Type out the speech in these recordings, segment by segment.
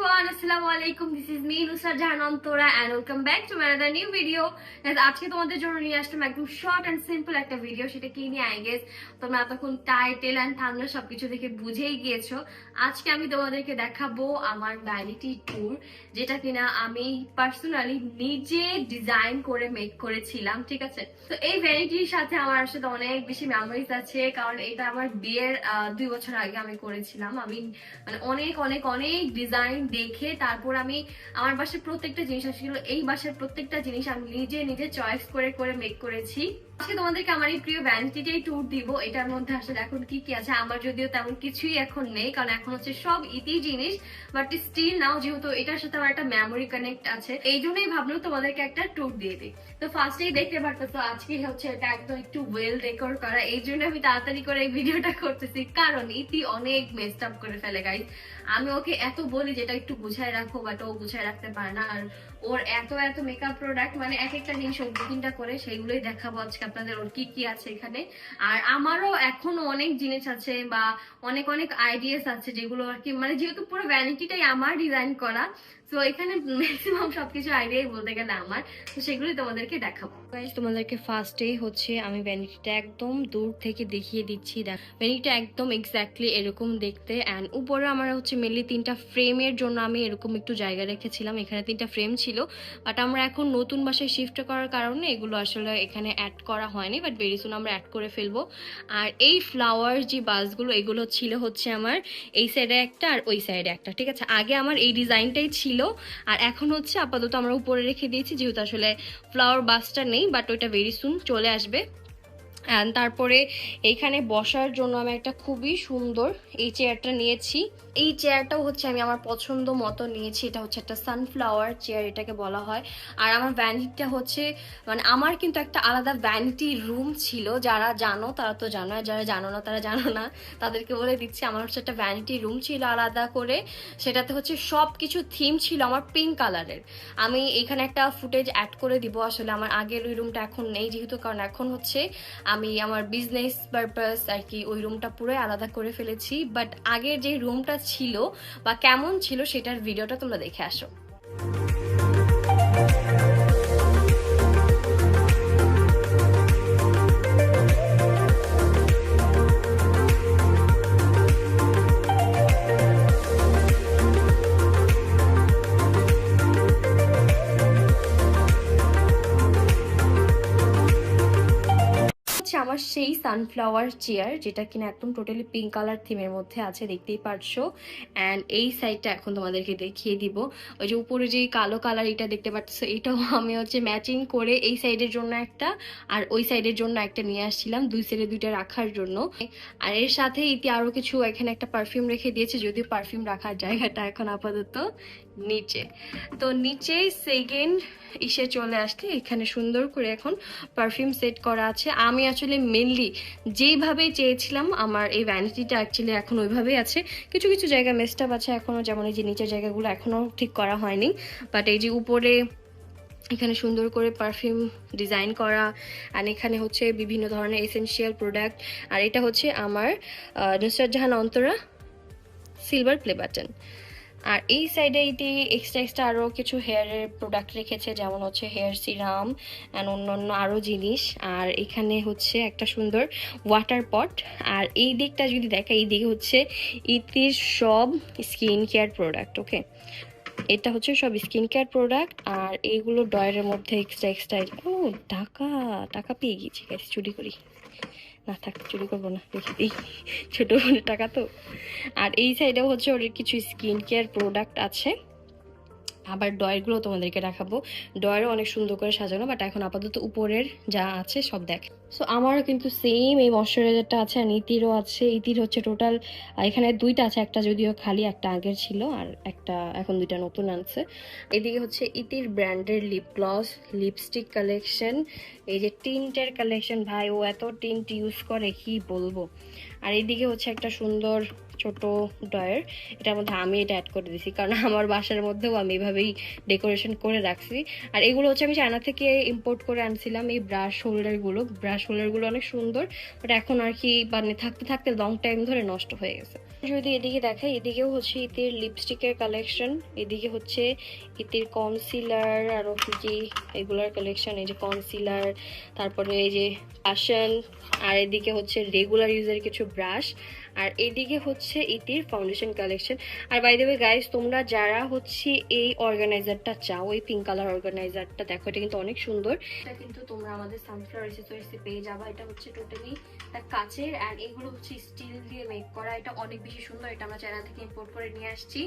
everyone, Assalamualaikum. This is me, Nusrat Jahan Antora, and welcome back to another new video. Guys, আজকে তোমাদের জন্য নিয়ে আসলাম একদম short and simple একটা video. সেটা কি নিয়ে আই গেস তোমরা এতক্ষণ টাইটেল এন্ড থাম্বনেল সবকিছু দেখে বুঝেই গিয়েছো। আজকে আমি তোমাদেরকে দেখাবো আমার ভ্যানিটি ট্যুর, যেটা কিনা আমি পার্সোনালি নিজে ডিজাইন করে মেক করেছিলাম, ঠিক আছে। তো এই ভ্যানিটির সাথে আমার আসলে অনেক বেশি মেমোরিজ আছে, কারণ এটা আমার বিয়ের 2 বছর আগে আমি করেছিলাম। আমি মানে অনেক অনেক অনেক ডিজাইন দেখে তারপর আমি আমার বাসার প্রত্যেকটা জিনিস আসলে এই বাসার প্রত্যেকটা জিনিস আমি নিজে নিজে চয়েস করে করে মেক করেছি। আজকে তোমাদেরকে আমার এই প্রিয় ভ্যানিটিটাই ট্যুর দিব। এটার মধ্যে আসলে এখন কি কি আছে, আমার যদিও তেমন কিছুই এখন নেই, কারণ এখন হচ্ছে সব ইতি জিনিস, বাট স্টিল নাও যেহেতু এটার সাথে আমার একটা মেমোরি কানেক্ট আছে, এই জন্যই ভাবলাম তোমাদেরকে একটা ট্যুর দিয়ে দিই। তো ফার্স্টেই দেখতে পারতেছো আজকে হচ্ছে এটা একদম একটু ওয়েল ডেকোর করা, এই জন্য আমি তাড়াতাড়ি করে এই ভিডিওটা করতেছি, কারণ ইতি অনেক মেসড আপ করে ফেলে গাইস। আমি ওকে এত বলি যেটা একটু গুছায় রাখো, বাট ও গুছায় রাখতে পারে না। আর ওর এত এত মেকআপ প্রোডাক্ট, মানে এক একটা জিনিস ও 2-3টা করে, সেইগুলোই দেখাবো আজকে আপনাদের ওর কি কি আছে এখানে। আর আমারও এখনো অনেক জিনিস আছে বা অনেক অনেক আইডিয়াস আছে যেগুলো আর কি, মানে যেহেতু পুরো ভ্যানিটিটাই আমার ডিজাইন করা, তো এখানে ম্যাক্সিমাম সবকিছু আইডিয়াই বলতে গেলে আমার, তো সেগুলোই তোমাদেরকে দেখাবো। তোমাদেরকে ফার্স্টেই হচ্ছে আমি ভ্যানিটিটা একদম দূর থেকে দেখিয়ে দিচ্ছি। ভ্যানিটিটা একদম এক্স্যাক্টলি এরকম দেখতে, অ্যান্ড উপরে আমার হচ্ছে মেনলি 3টা ফ্রেমের জন্য আমি এরকম একটু জায়গা রেখেছিলাম। এখানে 3টা ফ্রেম ছিল, বাট আমরা এখন নতুন বাসায় শিফট করার কারণে এগুলো আসলে এখানে অ্যাড করা হয়নি, বাট ভেরি সুন আমরা অ্যাড করে ফেলবো। আর এই ফ্লাওয়ার যে বাসগুলো, এগুলো ছিল হচ্ছে আমার এই সাইডে একটা আর ওই সাইডে একটা, ঠিক আছে। আগে আমার এই ডিজাইনটাই ছিল, আর এখন হচ্ছে আপাতত আমরা উপরে রেখে দিয়েছি, যেহেতু আসলে ফ্লাওয়ার বাসটা নেই, বাট ওইটা ভেরি সুন চলে আসবে। অ্যান্ড তারপরে এইখানে বসার জন্য আমি একটা খুবই সুন্দর এই চেয়ারটা নিয়েছি। এই চেয়ারটাও হচ্ছে আমি আমার পছন্দ মতো নিয়েছি। এটা হচ্ছে একটা সানফ্লাওয়ার চেয়ার এটাকে বলা হয়। আর আমার ভ্যানিটিটা হচ্ছে, মানে আমার কিন্তু একটা আলাদা ভ্যানিটি রুম ছিল। যারা জানো তারা তো জানো, আর যারা জানো না তারা জানো না, তাদেরকে বলে দিচ্ছি। আমার হচ্ছে একটা ভ্যানিটি রুম ছিল আলাদা করে, সেটাতে হচ্ছে সব কিছু থিম ছিল আমার পিঙ্ক কালারের। আমি এখানে একটা ফুটেজ অ্যাড করে দিব। আসলে আমার আগের ওই রুমটা এখন নেই যেহেতু, কারণ এখন হচ্ছে আমি আমার বিজনেস পারপাস আর কি ওই রুমটা পুরো আলাদা করে ফেলেছি। বাট আগের যে রুমটা ছিল বা কেমন ছিল সেটার ভিডিওটা তোমরা দেখে আসো। আমার সেই সানফ্লাওয়ার চেয়ার, যেটা কিনা একদম টোটালি পিঙ্ক কালার থিমের মধ্যে আছে, দেখতেই পারছো। অ্যান্ড এই সাইডটা এখন তোমাদেরকে দেখিয়ে দিব। ওই যে উপরে যে কালো কালার এটা দেখতে পাচ্ছ, এটাও আমি হচ্ছে ম্যাচিং করে এই সাইডের জন্য একটা আর ওই সাইডের জন্য একটা নিয়ে আসছিলাম, দুই সাইডে দুইটা রাখার জন্য। আর এর সাথে ইতি আরো কিছু এখানে একটা পারফিউম রেখে দিয়েছে, যদিও পারফিউম রাখার জায়গাটা এখন আপাতত নিচে। তো নিচে সেকেন্ড ইসে চলে আসলে এখানে সুন্দর করে এখন পারফিউম সেট করা আছে। আমি আসলে মেনলি যেইভাবে চেয়েছিলাম আমার এই ভ্যানিটিটা অ্যাকচুয়ালি এখন ওইভাবেই আছে। কিছু কিছু জায়গা মেস্টাপ আছে এখনো, যেমন এই যে নিচের জায়গাগুলো এখনো ঠিক করা হয়নি, বাট এই যে উপরে এখানে সুন্দর করে পারফিউম ডিজাইন করা, আর এখানে হচ্ছে বিভিন্ন ধরনের এসেনশিয়াল প্রোডাক্ট। আর এটা হচ্ছে আমার Nusrat Jahan Antara silver play button. আর এই সাইডে এটি এক্সট্রা আরও কিছু হেয়ারের প্রোডাক্ট রেখেছে, যেমন হচ্ছে হেয়ার সিরাম অ্যান্ড অন্যান্য আরও জিনিস। আর এখানে হচ্ছে একটা সুন্দর ওয়াটার পট। আর এই দিকটা যদি দেখা, এই দিকে হচ্ছে ইতির সব স্কিন কেয়ার প্রোডাক্ট। ওকে, এটা হচ্ছে সব স্কিন কেয়ার প্রোডাক্ট। আর এইগুলো ডয়ারের মধ্যে এক্সট্রা ও টাকা পেয়ে গেছি, চুরি করি না, থাক চুরি করবো না, রেখে দিই, ছোট বোনের টাকা তো। আর এই সাইডেও হচ্ছে ওর কিছু স্কিন কেয়ার প্রোডাক্ট আছে। আবার ডয়ারগুলো তোমাদেরকে দেখাবো, ডয়ারও অনেক সুন্দর করে সাজানো, বাট এখন আপাতত উপরের যা আছে সব দেখ। সো আমারও কিন্তু সেম এই ময়শ্চারাইজারটা আছে, আর ইতিরও আছে। ইতির হচ্ছে টোটাল এখানে 2টা আছে, একটা যদিও খালি, একটা আগের ছিল, আর একটা এখন 2টা নতুন আনছে। এদিকে হচ্ছে ইতির ব্র্যান্ডের লিপ গ্লস, লিপস্টিক কালেকশন, এই যে টিন্টের কালেকশন, ভাই ও এত টিন্ট ইউজ করে কি বলবো। আর এইদিকে হচ্ছে একটা সুন্দর ছোট ডয়ার, এটার মধ্যে আমি এটা অ্যাড করে দিছি, কারণ আমার বাসার মধ্যেও আমি এভাবেই ডেকোরেশন করে রাখছি। আর এগুলো হচ্ছে আমি চায়না থেকে ইম্পোর্ট করে আনছিলাম, এই ব্রাশ হোল্ডারগুলো অনেক সুন্দর, বাট এখন আর কি মানে থাকতে থাকতে লং টাইম ধরে নষ্ট হয়ে গেছে। যদি এদিকে দেখাই, এদিকেও হচ্ছে ইতির লিপস্টিকের কালেকশন, এদিকে হচ্ছে ইতির কনসিলার, আরও কি কি এগুলার কালেকশন। এই যে কনসিলার, তারপরে এই যে আসন, আর এদিকে হচ্ছে রেগুলার ইউজের কিছু ব্রাশ, আর এদিকে হচ্ছে ইতির ফাউন্ডেশন কালেকশন। আর বাই দ্য ওয়ে গাইস, তোমরা যারা হচ্ছে এই অর্গানাইজারটা চাও, এই পিঙ্ক কালার অর্গানাইজারটা, দেখো এটা কিন্তু অনেক সুন্দর। এটা কিন্তু তোমরা আমাদের সানফ্লাওয়ার এসেসরিজে পেয়ে যাবা। এটা হচ্ছে টোটালি কাচের, অ্যান্ড এগুলো হচ্ছে স্টিল দিয়ে মেক করা। এটা অনেক বেশি সুন্দর। এটা আমরা চায়না থেকে ইম্পোর্ট করে নিয়ে আসছি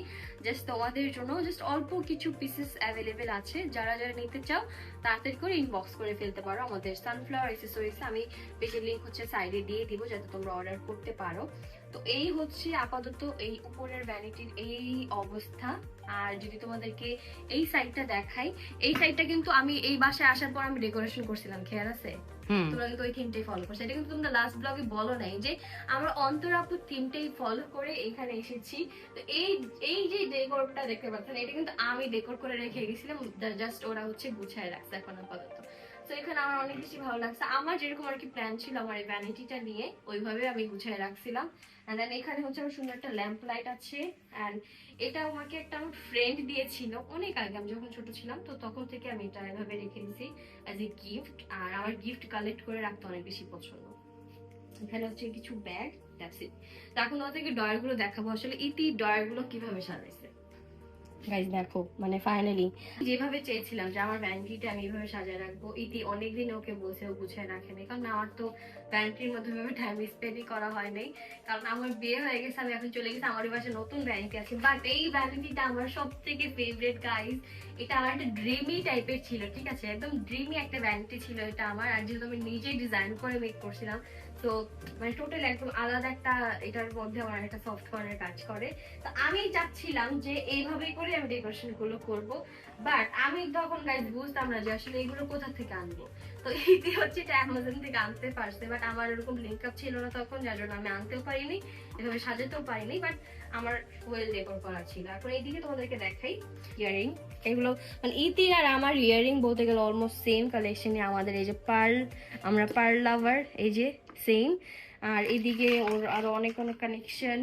জাস্ট তোমাদের জন্য। জাস্ট অল্প কিছু পিসেস অ্যাভেলেবেল আছে, যারা যারা নিতে চাও তাড়াতাড়ি করে ইনবক্স করে ফেলতে পারো আমাদের সানফ্লাওয়ার এসেসরিজে। আমি পেজের লিঙ্ক হচ্ছে সাইডে দিয়ে দিব যাতে তোমরা অর্ডার করতে পারো। তো এই হচ্ছে আপাতত এই উপরের ভ্যানিটির এই অবস্থা। আর যদি তোমাদেরকে এই সাইডটা দেখাই, এই সাইডটা কিন্তু আমি এই বাসায় আসার পর আমি ডেকোরেশন করছিলাম, খেয়াল আছে? তোমরা কিন্তু ওই থিমটাই ফলো করছো। এটা কিন্তু তোমরা লাস্ট ব্লগে বলো নাই যে আমরা অন্তরা আপুর থিমটাই ফলো করে এখানে এসেছি। তো এই যে ডেকোরটা দেখতে পাচ্ছেন, এটা কিন্তু আমি ডেকোর করে রেখে গেছিলাম, জাস্ট ওরা হচ্ছে গুছায় রাখছে এখন আপাতত। তো এখানে আমার অনেক বেশি ভালো লাগছে। আমার যেরকম আর কি প্ল্যান ছিল আমার এই ভ্যানিটিটা নিয়ে, ওইভাবে আমি গুছায় রাখছিলাম। এন্ড দেন এখানে হচ্ছে আমার সুন্দর একটা ল্যাম্প লাইট আছে। এন্ড এটা আমাকে একটা আমার ফ্রেন্ড দিয়েছিল অনেক আগে, আমি যখন ছোট ছিলাম, তো তখন থেকে আমি এটা এভাবে রেখে দিয়েছি অ্যাজ এ গিফট। আর আমার গিফট কালেক্ট করে রাখতে অনেক বেশি পছন্দ। এখানে হচ্ছে কিছু ব্যাগ, দ্যাটস ইট। তো এখন ওদেরকে ডয়ার গুলো দেখাবো আসলে ইতি ডয়ার গুলো কিভাবে সাজাইছে। গাইস দেখো, মানে ফাইনালি যেভাবে চেয়েছিলাম যে আমার ভ্যানিটিটা আমি এইভাবে সাজায় রাখবো, ইতি অনেকদিন ওকে বলছে, ও গুছিয়ে রাখেনি। কারণ আমার তো ভ্যানিটির মধ্যে টাইম স্পেন্ডই করা হয় নাই, কারণ আমার বিয়ে হয়ে গেছে, আমি এখন চলে গেছি, আমার বাসায় নতুন ভ্যানিটি আছে। বাট এই ভ্যানিটিটা আমার সব থেকে ফেভারিট গাইস। এটা আমার একটা ড্রিমি টাইপের ছিল, ঠিক আছে, একদম ড্রিমি একটা ভ্যানিটি ছিল এটা আমার। আর যেহেতু আমি নিজেই ডিজাইন করে মেক করছিলাম, তো মানে টোটাল একদম আলাদা একটা, এটার মধ্যে আমার একটা সফট কর্নার কাজ করে। তো আমি চাচ্ছিলাম যে এইভাবেই করে আমি ডেকোরেশন গুলো করবো। বাট আমি তখন গাইস বুঝতাম না যে আসলে এগুলো কোথা থেকে আনবো। তো এইটি হচ্ছে এটা অ্যামাজন থেকে আনতে পারছে, বাট আমার এরকম লিঙ্ক আপ ছিল না তখন, যার জন্য আমি আনতেও পারিনি, এভাবে সাজাতেও পারিনি। বাট আমার ওয়েল ডেকোর করা ছিল। এখন এইদিকে তোমাদেরকে দেখাই ইয়ারিং। এগুলো মানে ইতির আর আমার ইয়ারিং বলতে গেলে অলমোস্ট সেম কালেকশনই আমাদের। এই যে পার্ল, আমরা পার্ল লাভার, এই যে সেম। আর এদিকে ওর আরো অনেক অনেক কানেকশন,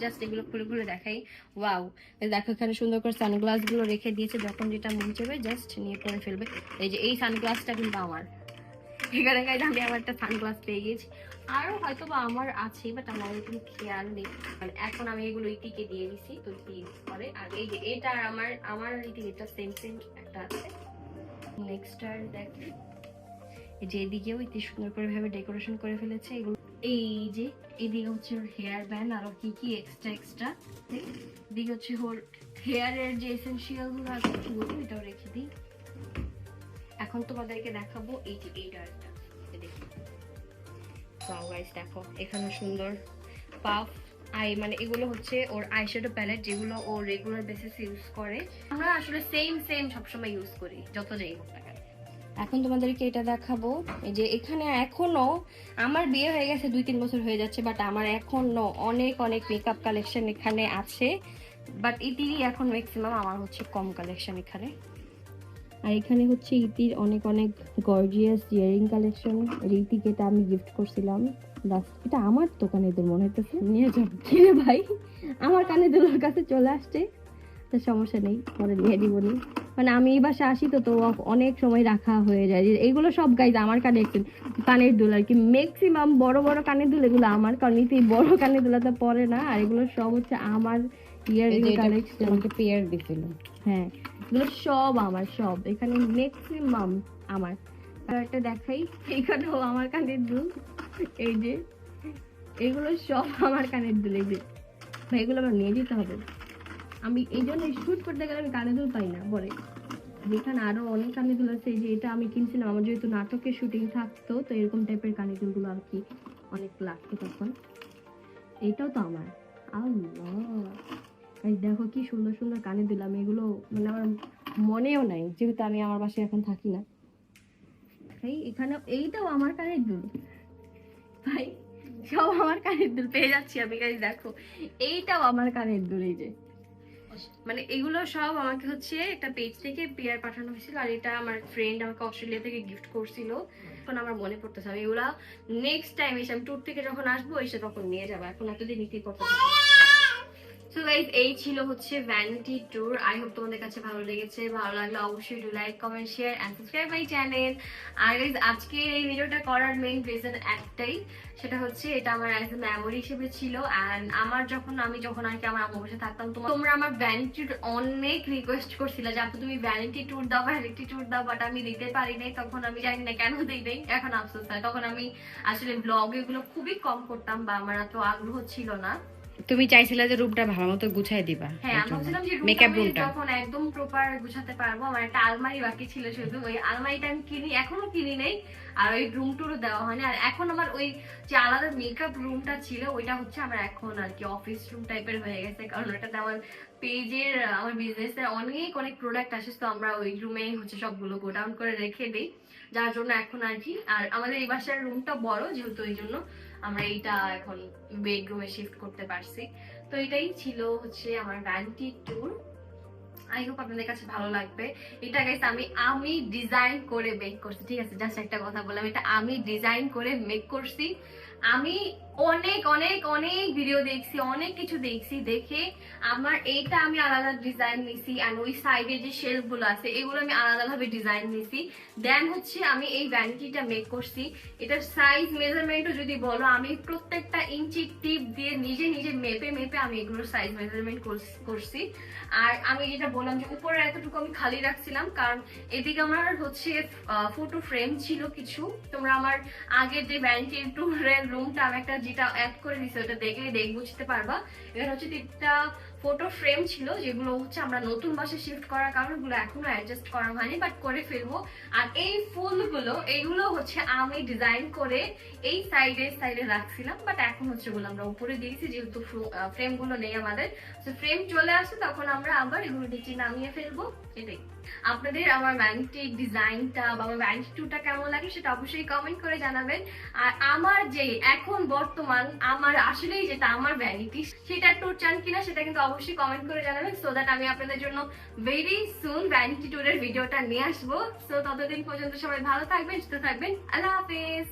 জাস্ট এগুলো খুলে খুলে দেখাই। ওয়াও, দেখো এখানে সুন্দর করে সানগ্লাস গুলো রেখে দিয়েছে, যখন যেটা মন চাইবে জাস্ট নিয়ে পরে ফেলবে। এই যে এই সানগ্লাসটা কিন্তু আমার, এখানে গাইজ আমি আমার একটা সানগ্লাস পেয়ে গেছি। আরো হয়তো বা আমার আছে, বাট আমার কোনো খেয়াল নেই। মানে এখন আমি এগুলো ইতিকে দিয়ে দিছি, তো ইতি ইউজ করে। আর এই যে এটা আমার ইতি এটা সেম সেম একটা আছে। নেক্সট আর দেখি এই যে এদিকেও ইতি সুন্দর করে ভাবে ডেকোরেশন করে ফেলেছে। এগুলো এই যে এদিকে হচ্ছে ওর হেয়ার ব্যান্ড, আরো কি কি এক্সট্রা এদিকে হচ্ছে ওর হেয়ারের যে এসেনশিয়াল গুলো আছে ওগুলো, এটাও রেখে দিই। এখন তোমাদেরকে দেখাবো এই যে এই ডার্কটা দেখো, এখানে সুন্দর পাফ আই, মানে এগুলো হচ্ছে ওর আইশ্যাডো প্যালেট, যেগুলো ও রেগুলার বেসিস ইউজ করে। আমরা আসলে সেম সবসময় ইউজ করি যত যাই হোক না কেন। এখন তোমাদেরকে এটা দেখাবো। এই যে এখানে এখনো, আমার বিয়ে হয়ে গেছে 2-3 বছর হয়ে যাচ্ছে, বাট আমার এখনো অনেক অনেক মেকআপ কালেকশন এখানে আছে। বাট ইতিরই এখন ম্যাক্সিমাম, আমার হচ্ছে কম কালেকশন এখানে। আর এখানে হচ্ছে ইতির অনেক অনেক গর্জিয়াস ইয়ারিং কালেকশন। ইতিকে এটা আমি গিফট করছিলাম লাস্ট, এটা আমার তো কানে দুল মনে হইতেছে, নিয়ে যাও কিরে ভাই, আমার কানে দুলের কাছে চলে আসছে, তো সমস্যা নেই, পরে নিয়ে দিবনি। মানে আমি এই বাসা আসি তো অনেক সময় রাখা হয়ে যায়। এইগুলো সব গাইজ আমার কানের দুল আর কি, ম্যাক্সিমাম বড় বড় কানের দুল এগুলো আমার, কারণ ইতি বড় কানের দুলা তো পরে না। আর এগুলো সব হচ্ছে আমার ইয়ারিং কালেকশন, আমাকে পেয়ার দিছিল। হ্যাঁ, এগুলো সব আমার, সব এখানে ম্যাক্সিমাম আমার। আর একটা দেখাই, এখানেও আমার কানের দুল, এই যে এগুলো সব আমার কানের দুল। এই যে ভাই, এগুলো আমার নিয়ে যেতে হবে। আমি এই জন্য শুট করতে গেলে আমি কানের দুল পাই না পরে। যেখানে আরো অনেক কানের দুল আছে, এই যে এটা আমি কিনছিলাম আমার যেহেতু নাটকের শুটিং থাকতো, তো এরকম টাইপের কানের দুলগুলো আর কি অনেক লাগতো তখন। এটাও তো আমার। আল্লাহ, দেখো কি সুন্দর সুন্দর কানে দিলাম। এগুলো মানে আমার মনেও নাই, যেহেতু আমি আমার বাসায় এখন থাকি না। এই এখানে এইটাও আমার কানের দুল ভাই, সব আমার কানের দুল পেয়ে যাচ্ছি আমি। গাইস দেখো, এইটাও আমার কানের দুল। এই যে মানে এগুলো সব আমাকে হচ্ছে একটা পেজ থেকে পেয়ার পাঠানো হয়েছিল, আর এটা আমার ফ্রেন্ড আমাকে অস্ট্রেলিয়া থেকে গিফট করছিল। এখন আমার মনে পড়তেছে, আমি এগুলা নেক্সট টাইম এসে আমি ট্যুর থেকে যখন আসবো এসে তখন নিয়ে যাবো। এখন এতদিন নিতেই করতে সো গাইস এই ছিল হচ্ছে ভ্যানিটি ট্যুর। আই হোপ তোমাদের কাছে ভালো লেগেছে। ভালো লাগলে অবশ্যই do like, comment, share and subscribe my channel. আর গাইস আজকে এই ভিডিওটা করার মেইন রিজন একটাই, সেটা হচ্ছে এটা আমার অ্যাজ এ মেমোরি হিসেবে ছিল। অ্যান্ড আমি যখন আর কি আমার আম্মু বসে থাকতাম, তোমরা আমার ভ্যানিটি ট্যুর অনেক রিকোয়েস্ট করছিলে যে আপু তুমি ভ্যানিটি ট্যুর দাও, ভ্যানিটি ট্যুর দাও, বাট আমি দিতে পারি নাই। তখন আমি জানি না কেন দিই নাই, এখন আফসোস হয়। তখন আমি আসলে ব্লগ এগুলো খুবই কম করতাম বা আমার এত আগ্রহ ছিল না। তুমি চাইছিলে যে রুমটা ভালো মতো গুছাই দিবা। হ্যাঁ আমি ভাবছিলাম যে মেকআপ রুমটা যখন একদম প্রপার গুছাতে পারবো। আমার একটা আলমারি বাকি ছিল, শুধু ওই আলমারিটা আমি এখনো কিনি নেই, আর ওই রুম টুরও দেওয়া হয়নি। আর এখন আমার ওই যে আলাদা মেকআপ রুমটা ছিল ওইটা হচ্ছে আমার এখন আর কি অফিস রুম টাইপের হয়ে গেছে, কারণ ওটাতে আমার পেজের আমার বিজনেসের অনেক অনেক প্রোডাক্ট আসে, তো আমরা ওই রুমেই হচ্ছে সবগুলো গোডাউন করে রেখে দিই, যার জন্য এখন আর কি। আর আমাদের এই বাসার রুমটা বড় যেহেতু, ওই জন্য আমরা এইটা এখন বেডরুমে শিফট করতে পারছি। তো এটাই ছিল হচ্ছে আমার ভ্যানিটি ট্যুর। আই হোপ আপনাদের কাছে ভালো লাগবে। এটা গাইস আমি ডিজাইন করে মেক করছি, ঠিক আছে? জাস্ট একটা কথা বললাম, এটা আমি ডিজাইন করে মেক করছি। আমি অনেক অনেক অনেক ভিডিও দেখছি, অনেক কিছু দেখছি, দেখে আমার এইটা আমি আলাদা ডিজাইন নিছি। আর ওই সাইডে যে শেলফ গুলো আছে এগুলো আমি আলাদাভাবে ডিজাইন নিছি। দেন হচ্ছে আমি এই ভ্যানিটিটা মেক করছি। এটার সাইজ মেজারমেন্টও যদি বলো, আমি প্রত্যেকটা ইঞ্চি টিপ দিয়ে নিজে নিজে মেপে মেপে আমি এগুলোর সাইজ মেজারমেন্ট করছি। আর আমি যেটা বললাম যে উপরে এতটুকু আমি খালি রাখছিলাম, কারণ এদিকে আমার হচ্ছে ফটো ফ্রেম ছিল কিছু। তোমরা আমার আগের যে ভ্যানিটি ট্যুরের রুমটা আমি একটা যেটা অ্যাড করে দিছি ওটা দেখলে বুঝতে পারবা। এখানে হচ্ছে 3টা ফটো ফ্রেম ছিল, যেগুলো হচ্ছে আমরা নতুন বাসায় শিফট করার কারণে এগুলো এখনো অ্যাডজাস্ট করা হয়নি, বাট করে ফেলবো। আর এই ফুলগুলো এইগুলো হচ্ছে আমি ডিজাইন করে এই সাইডে রাখছিলাম, বাট এখন হচ্ছে এগুলো আমরা উপরে দিয়েছি, যেহেতু ফ্রেম গুলো নেই আমাদের। তো ফ্রেম চলে আসে তখন আমরা আবার এগুলো নিচে নামিয়ে ফেলবো। এটাই। আপনাদের আমার ভ্যানিটি ডিজাইনটা বা আমার ভ্যানিটি ট্যুরটা কেমন লাগে সেটা অবশ্যই কমেন্ট করে জানাবেন। আর আমার যে এখন বর্তমান আমার আসলেই যেটা আমার ভ্যানিটি, সেটা ট্যুর চান কিনা সেটা কিন্তু অবশ্যই কমেন্ট করে জানাবেন, সো দ্যাট আমি আপনাদের জন্য ভেরি সুন ভ্যানিটি ট্যুরের ভিডিওটা নিয়ে আসবো। সো ততদিন পর্যন্ত সবাই ভালো থাকবেন, সুস্থ থাকবেন। আল্লাহ হাফেজ।